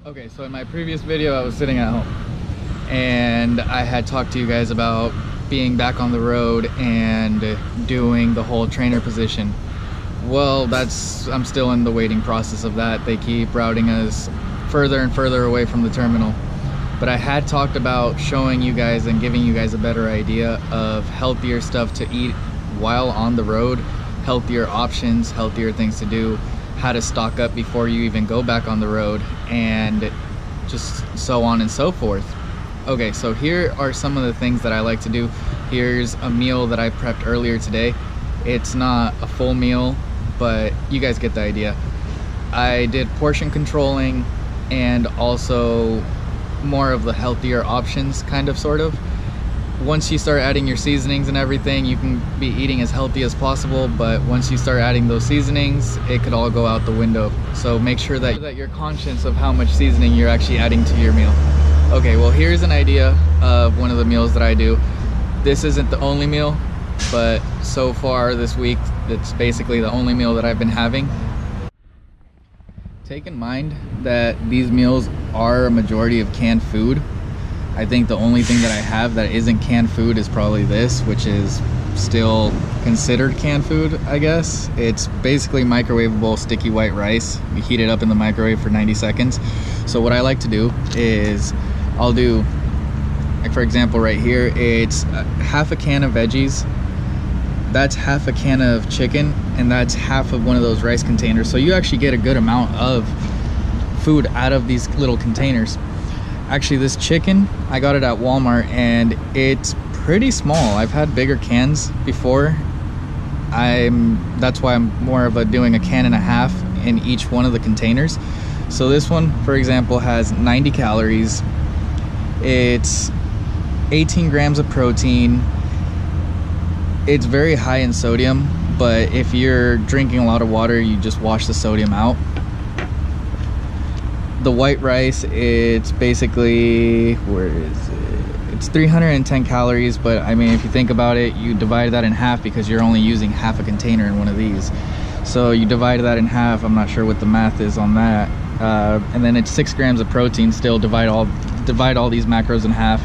Okay, so in my previous video I was sitting at home and I had talked to you guys about being back on the road and doing the whole trainer position. Well, I'm still in the waiting process of that. They keep routing us further and further away from the terminal. But I had talked about showing you guys and giving you guys a better idea of healthier stuff to eat while on the road, healthier options, healthier things to do, how to stock up before you even go back on the road, and just so on and so forth. Okay, so here are some of the things that I like to do. Here's a meal that I prepped earlier today. It's not a full meal, but you guys get the idea. I did portion controlling and also more of the healthier options, kind of, sort of. Once you start adding your seasonings and everything, you can be eating as healthy as possible, but once you start adding those seasonings, it could all go out the window. So make sure that you're conscious of how much seasoning you're actually adding to your meal. Okay, well, here's an idea of one of the meals that I do. This isn't the only meal, but so far this week, it's basically the only meal that I've been having. Take in mind that these meals are a majority of canned food. I think the only thing that I have that isn't canned food is probably this, which is still considered canned food, I guess. It's basically microwavable sticky white rice. You heat it up in the microwave for 90 seconds. So what I like to do is I'll do, like, for example, right here, it's half a can of veggies. That's half a can of chicken, and that's half of one of those rice containers. So you actually get a good amount of food out of these little containers. Actually, this chicken, I got it at Walmart and it's pretty small. I've had bigger cans before. That's why I'm more of doing a can and a half in each one of the containers. So this one, for example, has 90 calories. It's 18 grams of protein. It's very high in sodium, but if you're drinking a lot of water, you just wash the sodium out. The white rice, it's basically, where is it? It's 310 calories, but I mean, if you think about it, you divide that in half because you're only using half a container in one of these. So you divide that in half. I'm not sure what the math is on that. And then it's 6 grams of protein. Still divide all these macros in half.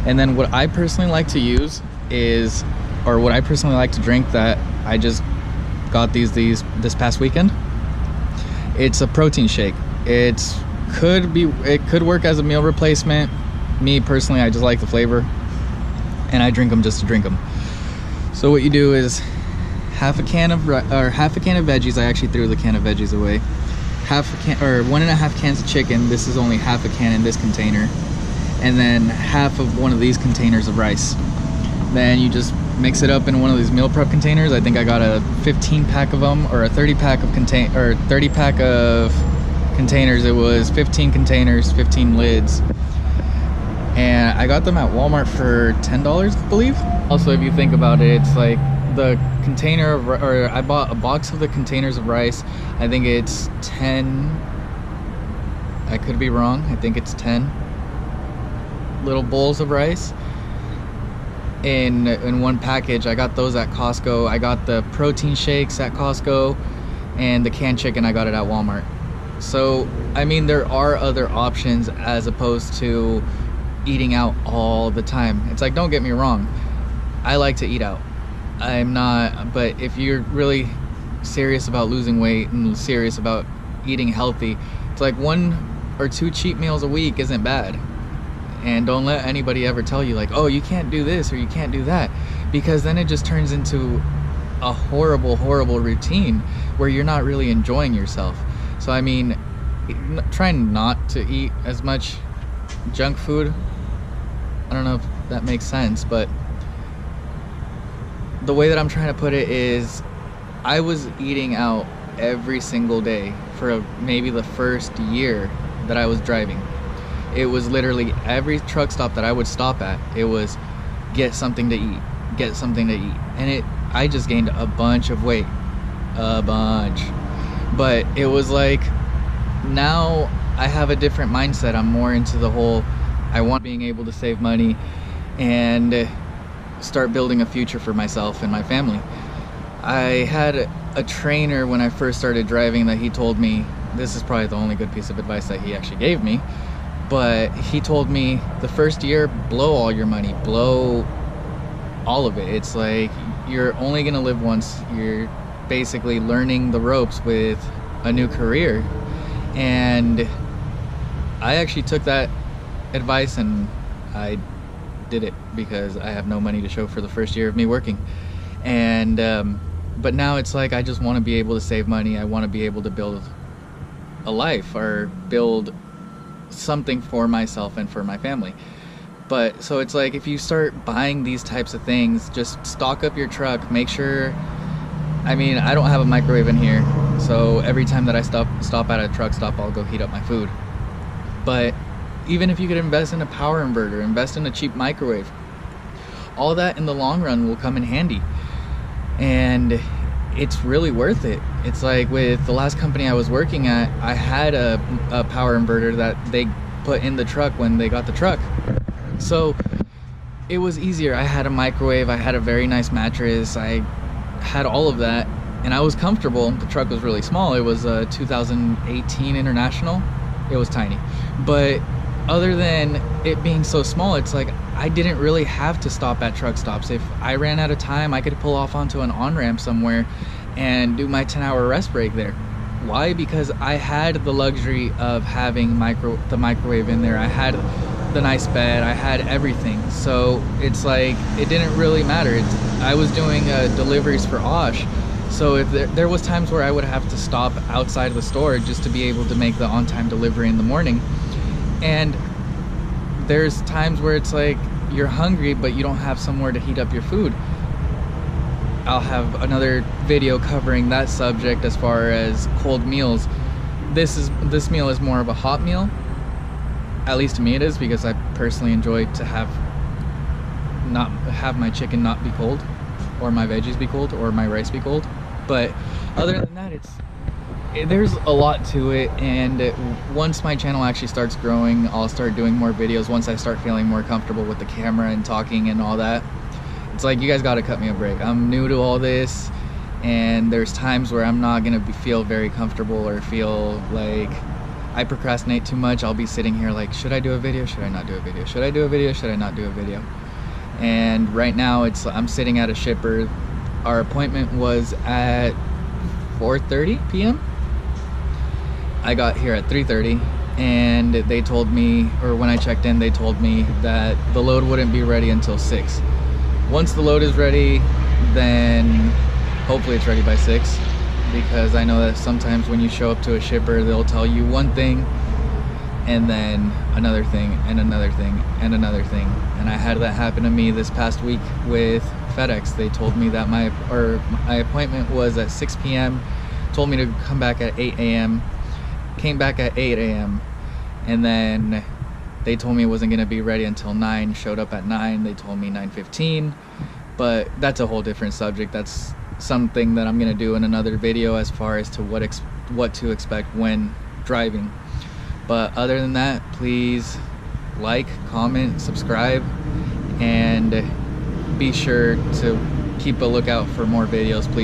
And then what I personally like to use is, or what I personally like to drink that I just got this past weekend, it's a protein shake. It could work as a meal replacement. Me personally, I just like the flavor and I drink them just to drink them. So what you do is half a can of veggies. I actually threw the can of veggies away. 1.5 cans of chicken. This is only half a can in this container, and then half of one of these containers of rice. Then you just mix it up in one of these meal prep containers. I think I got a 15 pack of them, or a 30 pack of containers. It was 15 containers, 15 lids, and I got them at Walmart for $10, I believe. Also, if you think about it, it's like the container of, or I bought a box of the containers of rice. I think it's 10, I could be wrong, I think it's 10 little bowls of rice in one package. I got those at Costco. I got the protein shakes at Costco, and the canned chicken, I got it at Walmart. So I mean, there are other options as opposed to eating out all the time. It's like, don't get me wrong, I like to eat out. I'm not, but if you're really serious about losing weight and serious about eating healthy, it's like 1 or 2 cheat meals a week isn't bad. And don't let anybody ever tell you like, oh, you can't do this or you can't do that, because then it just turns into a horrible routine where you're not really enjoying yourself. So I mean, try not to eat as much junk food. I don't know if that makes sense, but the way that I'm trying to put it is, I was eating out every single day for maybe the first year that I was driving. It was literally every truck stop that I would stop at, it was get something to eat, get something to eat. And I just gained a bunch of weight, a bunch. But it was like, now I have a different mindset. I'm more into the whole, I want being able to save money and start building a future for myself and my family. I had a trainer when I first started driving that he told me this is probably the only good piece of advice that he actually gave me, but he told me the first year, blow all your money, blow all of it. It's like you're only gonna live once. You're basically learning the ropes with a new career. And I actually took that advice and I did it, because I have no money to show for the first year of me working. And but now it's like I just want to be able to save money. I want to be able to build a life or build something for myself and for my family. But so it's like, if you start buying these types of things, just stock up your truck. Make sure, I mean, I don't have a microwave in here, so every time that I stop at a truck stop, I'll go heat up my food. But even if you could invest in a power inverter, invest in a cheap microwave, all that in the long run will come in handy. And it's really worth it. It's like with the last company I was working at, I had a power inverter that they put in the truck when they got the truck. So it was easier. I had a microwave, I had a very nice mattress, I had all of that, and I was comfortable. The truck was really small. It was a 2018 International. It was tiny. But other than it being so small, it's like I didn't really have to stop at truck stops. If I ran out of time, I could pull off onto an on-ramp somewhere and do my 10-hour rest break there. Why? Because I had the luxury of having the microwave in there. I had the nice bed, I had everything. So it's like it didn't really matter. I was doing deliveries for Osh, so if there was times where I would have to stop outside of the store just to be able to make the on-time delivery in the morning. And there's times where it's like you're hungry but you don't have somewhere to heat up your food. I'll have another video covering that subject as far as cold meals. This meal is more of a hot meal. At least to me it is, because I personally enjoy to have my chicken not be cold, or my veggies be cold, or my rice be cold. But other than that, there's a lot to it. And once my channel actually starts growing, I'll start doing more videos once I start feeling more comfortable with the camera and talking and all that. It's like, you guys got to cut me a break. I'm new to all this, and there's times where I'm not gonna feel very comfortable or feel like I procrastinate too much. I'll be sitting here like, should I do a video? Should I not do a video? Should I do a video? Should I not do a video? And right now I'm sitting at a shipper. Our appointment was at 4:30 p.m. I got here at 3:30, and they told me, or when I checked in, they told me that the load wouldn't be ready until 6. Once the load is ready, then hopefully it's ready by 6. Because I know that sometimes when you show up to a shipper, they'll tell you one thing and then another thing and another thing and another thing. And I had that happen to me this past week with FedEx. They told me that my appointment was at 6 p.m. told me to come back at 8 a.m. came back at 8 a.m. and then they told me it wasn't going to be ready until 9. Showed up at 9. They told me 9:15. But that's a whole different subject. That's something that I'm gonna do in another video, as far as to what to expect when driving. But other than that, please like, comment, subscribe, and be sure to keep a lookout for more videos, please.